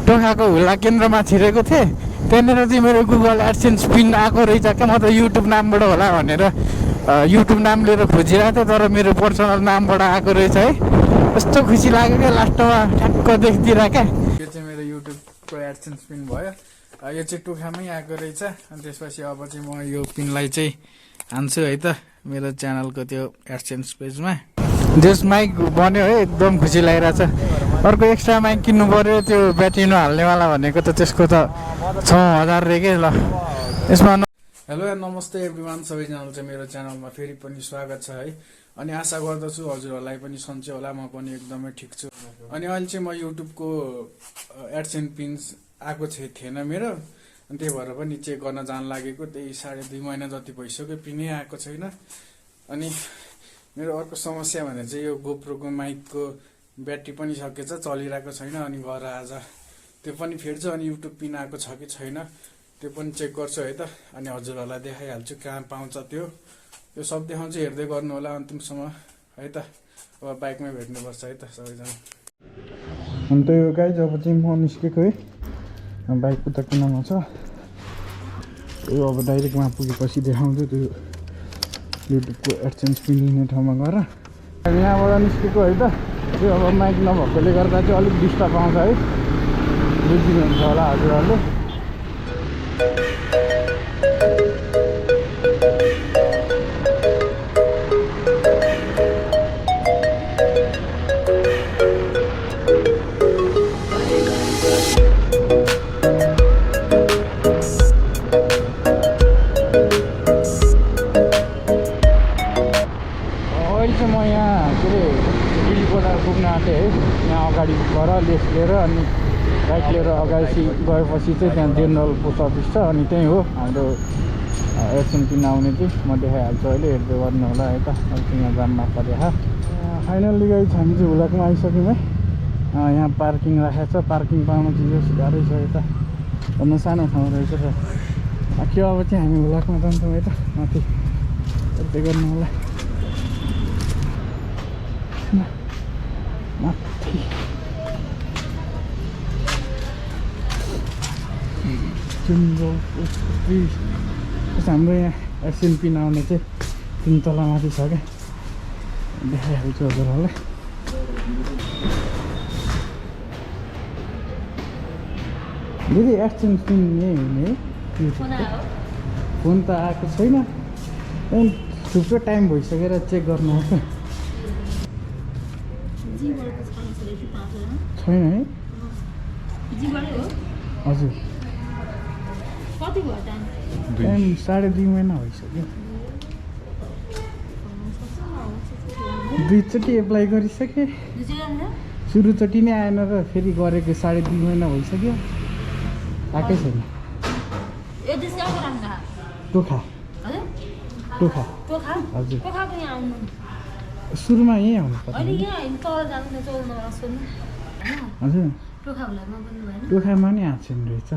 टोखाको हुला केन्द्रमा छिरेको थिएँ। त्यहाँनिर चाहिँ मेरो गुगल एडसेन्स पिन आएको रहेछ क्या। म त युट्युब नामबाट होला भनेर युट्युब नाम लिएर खोजिरहेको थिएँ, तर मेरो पर्सनल नामबाट आएको रहेछ है। कस्तो खुसी लाग्यो क्या लास्टमा ठ्याक्क देखिदिएर क्या। यो चाहिँ मेरो युट्युबको एडसेन्स पिन भयो। यो चाहिँ टोखामै आएको रहेछ। अनि त्यसपछि अब चाहिँ म यो पिनलाई चाहिँ हान्छु है त मेरो च्यानलको त्यो एडसेन्स पेजमा। जस माइक बन्यो है, एकदम खुसी लागिरहेछ। अर्को एक्स्ट्रा माइक किन्नु पऱ्यो, त्यो ब्याट्री नहाल्नेवाला भनेको त त्यसको त 6000 रे के। ल यसमा हेलो नमस्ते एभ्रिवान, सबैजनालाई चाहिँ मेरो च्यानलमा फेरि पनि स्वागत छ है। अनि आशा गर्दछु हजुरहरूलाई पनि सन्चै होला, म पनि एकदमै ठिक छु। अनि अहिले चाहिँ म युट्युबको एडसेन्स पिन्स आएको थिएन मेरो, अनि त्यही भएर पनि चेक गर्न जान लागेको। त्यही 2.5 महिना जति भइसक्यो पिनै आएको छैन। अनि मेरो अर्को समस्या भने चाहिँ यो गोप्रोको माइकको ब्याट्री पनि सकेछ, चलिरहेको छैन। अनि गएर आज त्यो पनि फेर्छु, अनि युट्युब पिन आएको छ कि छैन त्यो पनि चेक गर्छु है त। अनि हजुरहरूलाई देखाइहाल्छु कहाँ पाउँछ त्यो सब देखाउँछु, हेर्दै गर्नु होला अन्तिमसम्म है त। अब बाइकमै भेट्नुपर्छ है त सबैजना। अनि त्यही हो गाइज, अब चाहिँ म निस्केको है। बाइक उता कुनामा छ, यो अब डाइरेक्ट वहाँ पुगेपछि देखाउँछु त्यो युट्युबको एडसेन्स पिन लिने ठाउँमा गएर। यहाँबाट निस्केको है त। त्यो अब माइक नभएकोले गर्दा चाहिँ अलिक डिस्टर्ब आउँछ है, बुझिदिनुहुन्छ होला हजुरहरूले। यहाँ अगाडि गएर लेफ्ट लिएर अनि राइट लिएर अगाडि गएपछि चाहिँ त्यहाँ जेनरल पोस्ट अफिस छ। अनि त्यहीँ हो हाम्रो एडसेन्स पिन आउने चाहिँ। म देखाइहाल्छु अहिले, हेर्दै गर्नु होला है त। अहिले यहाँ जाममा परेको फाइनल्ली गाइज हामी चाहिँ हुलाकमा आइसक्यौँ है। यहाँ पार्किङ राखेको छ, पार्किङ पाउनु चाहिँ गाह्रै छ है त। भन्नु सानो ठाउँ रहेछ सर। के अब चाहिँ हामी हुलाकमा जान्छौँ है त, माथि हेर्दै गर्नु होला माथि। हाम्रो यहाँ एडसेन्स पिन आउने चाहिँ 3 तला माथि छ क्या, देखाइहाल्छु हजुरहरूलाई। दिदी एडसेन्स पिन यही हुने फोन त आएको छैन, थुप्रो टाइम भइसकेर चेक गर्नुहोस् न। छैन है हजुर, टाइम 2.5 महिना भइसक्यो। 2 चोटि एप्लाई गरिसकेँ, सुरुचोटि नै आएन र फेरि गरेको 2.5 महिना भइसक्यो, आएकै छैन। टोखा टोखा हजुर, सुरुमा यहीँ आउनु पर्छ हजुर। टोखामा नि आएको छैन रहेछ,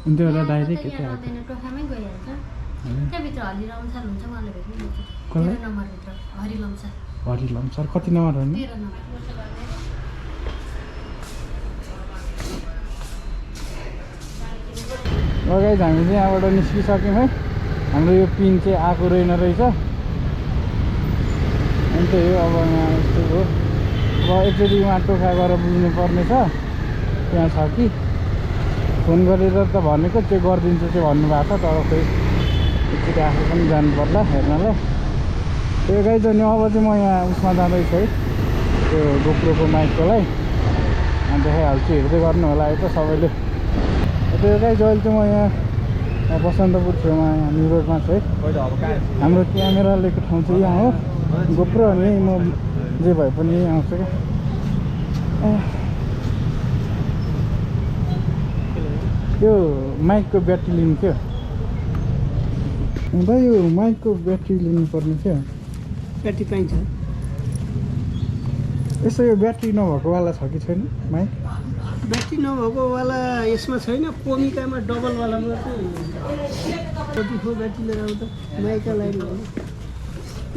अनि त्यो एउटा डाइरेक्ट यता आएको। हरिलम्सर कति नम्बर हो नि? गाइज हामी चाहिँ यहाँबाट निस्किसक्यौँ है। हाम्रो यो पिन चाहिँ आएको रहेन रहेछ। अनि त्यही हो, अब यहाँ यस्तो हो। अब एकचोटि उहाँ टोखा गएर बुझ्नु पर्ने छ, त्यहाँ छ कि। फोन गरेर त भनेको चेक गरिदिन्छु चाहिँ भन्नुभएको छ, तर खोइ एकचोटि आफू पनि जानु पर्ला हेर्नलाई। त्यो गाइज अनि अब चाहिँ म यहाँ उसमा जाँदैछु है, त्यो गोप्रोको माइककोलाई देखाइहाल्छु, हेर्दै गर्नु होला है त सबैले। त्यो गाइज अहिले चाहिँ म यहाँ बसन्तपुर छेउमा यहाँ न्यु रोडमा छु है। हाम्रो क्यामेरा लिएको ठाउँ चाहिँ यहाँ हो, गोप्रो। अनि म जे भए पनि यहीँ आउँछु क्या। यो माइकको ब्याट्री लिनु थियो हुँदा, यो माइकको ब्याट्री लिनुपर्ने थियो। ब्याट्री पाइन्छ यसो? यो ब्याट्री नभएकोवाला छ कि छैन माइक? ब्याट्री नभएकोवाला यसमा छैन, कोमिकामा डबलवालामा चाहिँ 44 ब्याट्री लिएर आउँदा माइकका लाइन हो।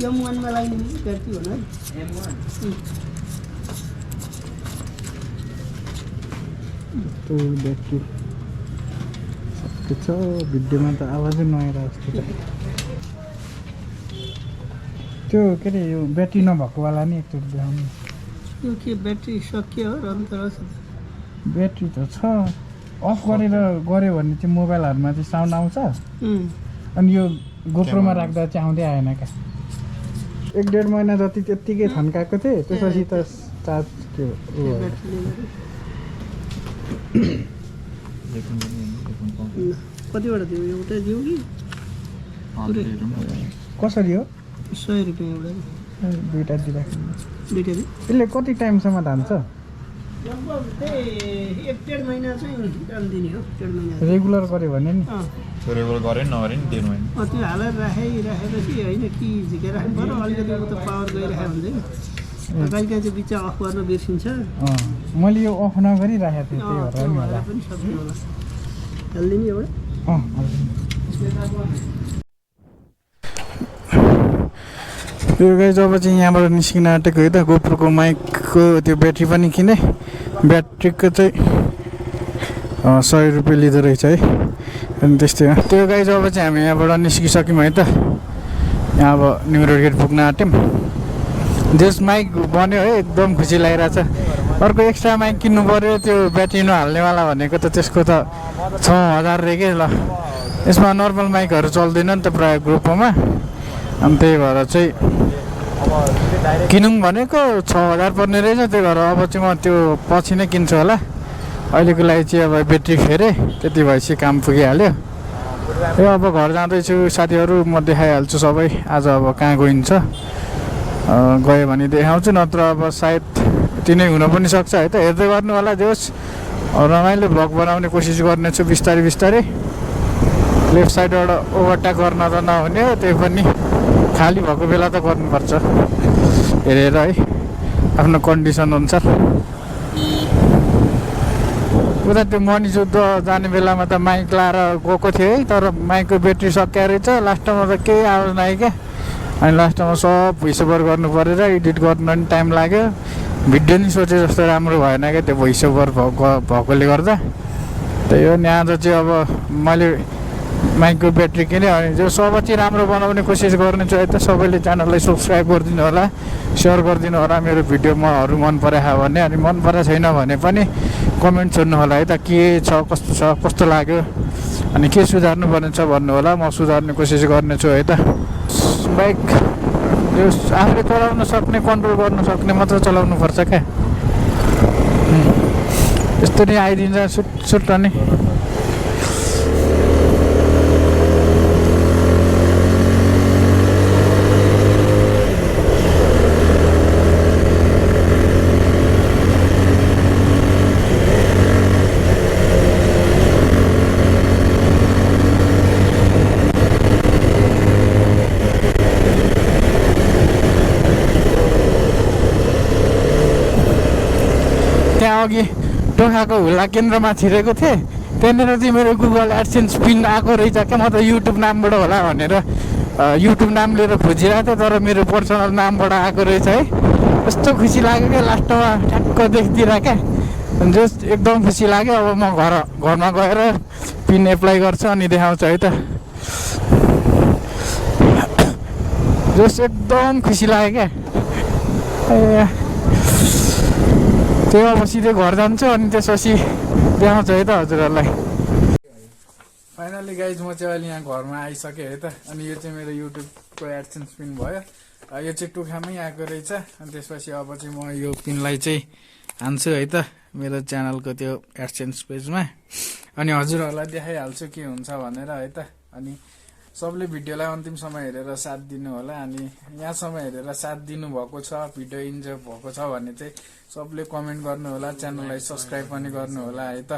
M1मा लाइन ब्याट्री हो न M1। यस्तो ब्याट्री सबै छ भिडियोमा त आवाजै नआएर जस्तो छ त्यो के अरे यो ब्याट्री नभएकोवाला नि एकचोटि देखाउनु यो के ब्याट्री सकियो हो रन त रहेछ ब्याट्री त छ अफ गरेर गऱ्यो भने चाहिँ मोबाइलहरूमा चाहिँ साउन्ड आउँछ अनि यो गोप्रोमा राख्दा चाहिँ आउँदै आएन क्या 1.5 महिना जति त्यत्तिकै थन्काएको थिएँ त्यसपछि त चार्ज के कतिवटा दियो एउटा दियो कि कसरी हो 100 रुपियाँ एउटा दुईवटा दिइराख्नु दुईवटा दियो यसले कति टाइमसम्म धान्छ लगभग त्यही 1.5 महिना चाहिँ काम दिने हो 1.5 महिना रेगुलर गऱ्यो भने नि रेगुलर गरे नगरे नि दिनु होइन त्यो हालेर राखेपछि होइन कि झिकेर राख्नु पर्यो अलिकति उता पावर गइरहेको हुँदैन कहिले काहीँ चाहिँ बिचमा अफ गर्न बिर्सिन्छ मैले यो अफ नगरी राखेको थिएँ त्यही भएर नि होला पनि सक्ने होला हालिदिने एउटा त्यो गाई जब चाहिँ यहाँबाट निस्किन आँटेको है त गोप्रोको माइकको त्यो ब्याट्री पनि किने ब्याट्रीको चाहिँ 100 रुपियाँ लिँदो रहेछ है अनि त्यस्तै हो त्यो गाई जब चाहिँ हामी यहाँबाट निस्किसक्यौँ है त यहाँ अब न्यु रोड गेट पुग्न आँट्यौँ जस माइक बन्यो है एकदम खुसी लागिरहेछ अर्को एक्स्ट्रा माइक किन्नु पऱ्यो त्यो ब्याट्री नहाल्नेवाला भनेको त त्यसको त 6000 रे के ल यसमा नर्मल माइकहरू चल्दैन नि त प्रायः ग्रुपमा अनि त्यही भएर चाहिँ किनौँ भनेको 6000 पर्ने रहेछ त्यही भएर अब चाहिँ म त्यो पछि नै किन्छु होला अहिलेको लागि चाहिँ अब ब्याट्री फेरेँ त्यति भएपछि काम पुगिहाल्यो यो अब घर जाँदैछु साथीहरू म देखाइहाल्छु सबै आज अब कहाँ गइन्छ गयो भने देखाउँछु नत्र अब सायद यति नै हुन पनि सक्छ है त हेर्दै गर्नु होला जे होस् रमाइलो भ्लग बनाउने कोसिस गर्नेछु बिस्तारै बिस्तारै लेफ्ट साइडबाट ओभरटेक गर्न त नहुने हो त्यही पनि खाली भएको बेला त गर्नुपर्छ हेरेर है आफ्नो कन्डिसन अनुसार उता त्यो मनिजुद्ध जाने बेलामा त माइक लाएर गएको थिएँ है तर माइकको ब्याट्री सकिया रहेछ लास्टमा त केही आवाज नआयो क्या अनि लास्टमा सब भोइस ओभर गर्नु परेर एडिट गर्नु पनि टाइम लाग्यो भिडियो नि सोचे जस्तो राम्रो भएन क्या त्यो भोइस ओभर भएकोले गर्दा त्यही हो नि आज चाहिँ अब मैले माइकको ब्याट्री किने अनि जो सब चाहिँ राम्रो बनाउने कोसिस गर्नेछु है त सबैले च्यानललाई सब्सक्राइब गरिदिनु होला सेयर गरिदिनु होला मेरो भिडियोमाहरू मन परायो भने अनि मन परेको छैन भने पनि कमेन्ट छोड्नु होला है त के छ कस्तो लाग्यो अनि के सुधार्नु पर्ने छ भन्नु होला म सुधार्ने कोसिस गर्नेछु है त बाइक यो आफूले चलाउन सक्ने कन्ट्रोल गर्न सक्ने मात्र चलाउनु पर्छ क्या यस्तो नि आइदिन्छ सुट अनि अघि टोखाको हुला केन्द्रमा छिरेको थिएँ त्यहाँनिर चाहिँ मेरो गुगल एडसेन्स पिन आएको रहेछ क्या म त युट्युब नामबाट होला भनेर युट्युब नाम लिएर खोजिरहेको थिएँ तर मेरो पर्सनल नामबाट आएको रहेछ है यस्तो खुसी लाग्यो क्या लास्टमा ठ्याक्क देखिदिएर क्या जस एकदम खुसी लाग्यो अब म घरमा गएर पिन एप्लाई गर्छु अनि देखाउँछु है त जस एकदम खुसी लाग्यो क्या त्यो अब सिधै घर जान्छु अनि त्यसपछि देखाउँछु है त हजुरहरूलाई फाइनली गाइज म चाहिँ अहिले यहाँ घरमा आइसकेँ है त अनि यो चाहिँ मेरो युट्युबको एडसेन्स पिन भयो यो चाहिँ टोखामै आएको रहेछ अनि त्यसपछि अब चाहिँ म यो पिनलाई चाहिँ हान्छु है त मेरो च्यानलको त्यो एडसेन्स पेजमा अनि हजुरहरूलाई देखाइहाल्छु के हुन्छ भनेर है त अनि सबले भिडियोलाई अन्तिमसम्म हेरेर साथ दिनु होला अनि यहाँसम्म हेरेर साथ दिनुभएको छ भिडियो इन्जोय भएको छ भने चाहिँ सबले कमेन्ट गर्नु होला च्यानललाई सब्सक्राइब पनि गर्नु होला है त